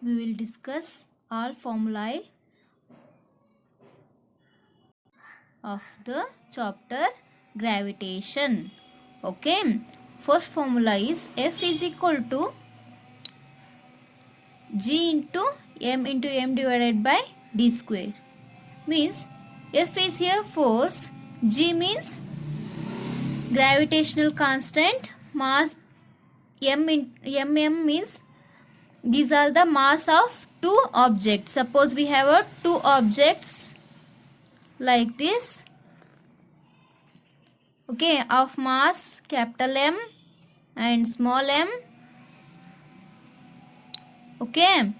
we will discuss all formulae of the chapter gravitation. Okay, first formula is F is equal to G into m divided by d square. Means F is here force, G means gravitational constant, mass mm means these are the mass of two objects. Suppose we have two objects like this, okay, of mass capital M and small m. Okay,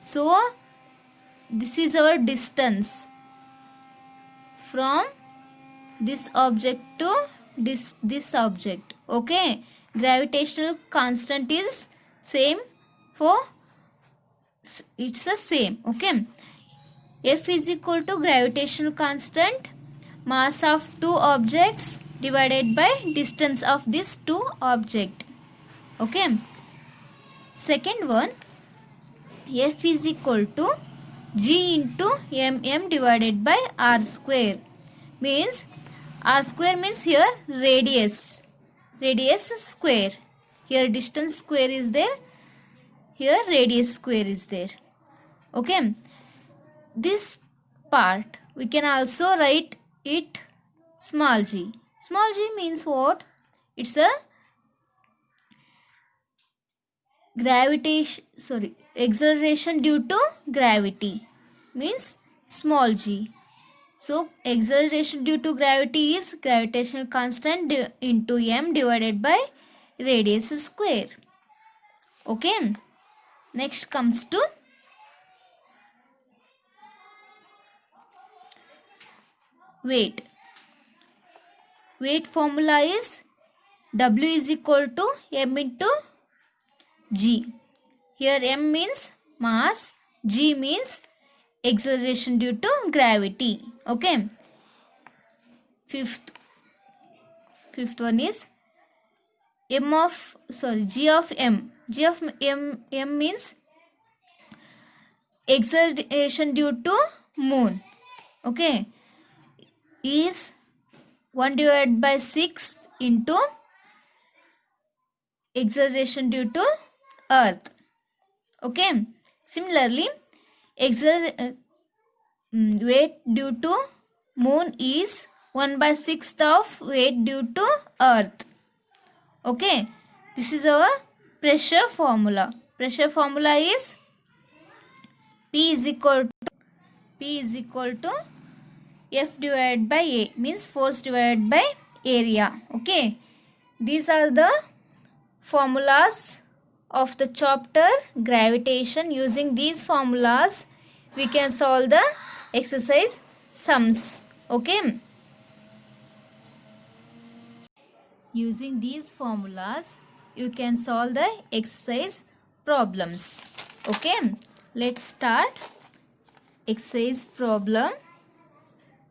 so this is our distance from this object to this object. Okay, gravitational constant is same for it's the same. Okay, F is equal to gravitational constant, mass of two objects divided by distance of these two object. Okay, second one, F is equal to G into mm divided by r square. Means r square means here radius square. Here distance square is there, here radius square is there. Okay, this part we can also write it small g. Small g means what? It's a acceleration due to gravity, means small g. So acceleration due to gravity is gravitational constant into m divided by radius square. Okay, next comes to weight. Weight formula is W is equal to m into G. Here m means mass, G means acceleration due to gravity. Okay, fifth one is G of m. G of m means acceleration due to moon. Okay, is 1 divided by 6 into acceleration due to earth. Okay, similarly weight due to moon is 1 by 6th of weight due to earth. Okay, this is our pressure formula. Pressure formula is P is equal to F divided by A, means force divided by area. Okay, these are the formulas of the chapter gravitation. Using these formulas we can solve the exercise sums. Okay, using these formulas you can solve the exercise problems. Okay, let's start exercise problem.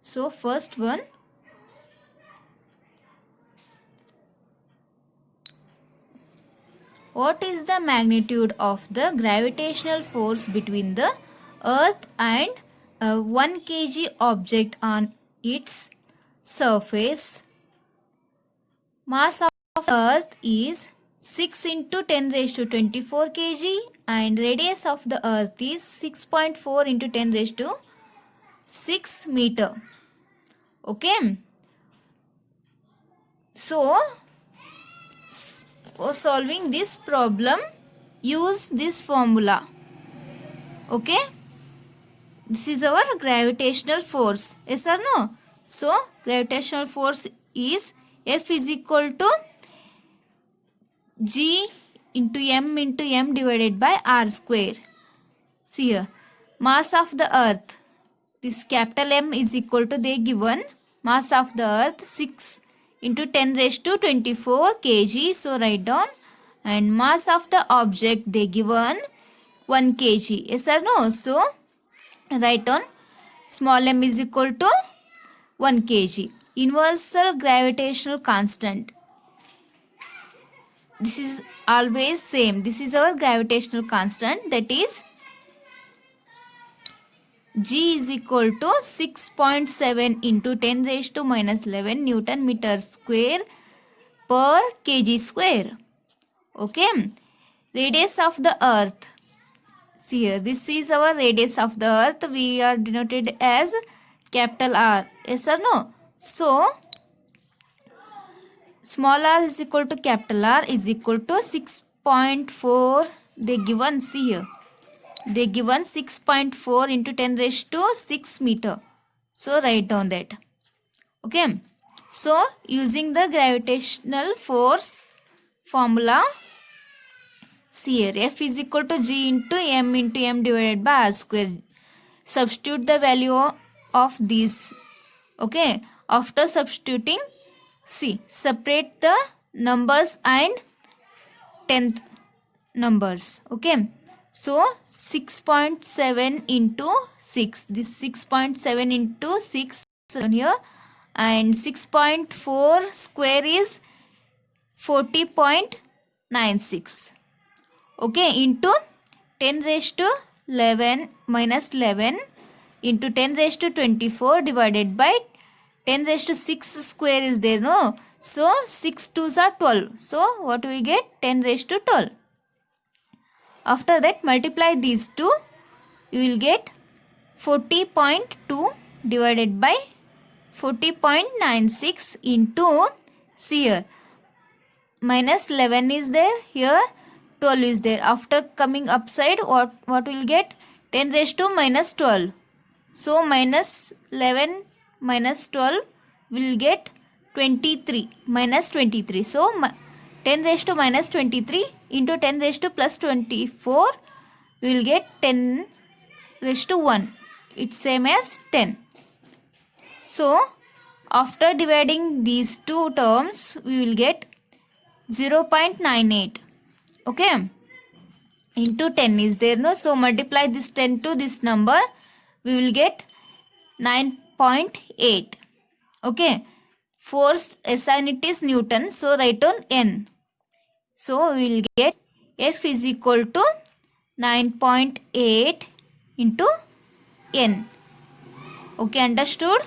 So first one, what is the magnitude of the gravitational force between the earth and a 1 kg object on its surface? Mass of earth is 6 into 10 raised to 24 kg and radius of the earth is 6.4 into 10 raised to 6 meter. Okay, so for solving this problem use this formula. Okay, this is our gravitational force, yes or no? So gravitational force is F is equal to G into m divided by r square. See here, mass of the earth, this capital M is equal to, they given mass of the earth 6 into 10 raised to 24 kg. So write down, and mass of the object they given 1 kg. Yes or no? So write down small m is equal to 1 kg. Universal gravitational constant, this is always same. This is our gravitational constant, that is G is equal to 6.7 into 10 raised to minus 11 Newton meter square per kg square. Okay. Radius of the earth. See here, this is our radius of the earth. We are denoted as capital R. Yes or no? So, small r is equal to capital R is equal to 6.4. They given, see here. They given 6.4 into 10 raised to 6 meter. So write down that. Okay. So using the gravitational force formula, see here, F is equal to G into M divided by R square. Substitute the value of these. Okay. After substituting, see, separate the numbers and tenth numbers. Okay. So 6.7 into 6. This 6.7 into 6 here, and 6.4 square is 40.96. Okay, into 10 raised to 11 minus 11 into 10 raised to 24 divided by 10 raised to 6 square is there, no? So 6 2s are 12. So what we get? 10 raised to 12. After that, multiply these two, you will get 40.2 divided by 40.96 into, see here, minus 11 is there, here 12 is there. After coming upside, what will get? 10 raised to minus 12. So minus 11 minus 12 will get 23, minus 23. So 10 raised to minus 23 into 10 raised to plus 24, we will get 10 raised to 1. It's same as 10. So after dividing these two terms, we will get 0.98. Okay. Into 10 is there, no? So multiply this 10 to this number, we will get 9.8. Okay. Force SI unit is Newton. So write on N. So we will get F is equal to 9.8 into N. Okay, understood?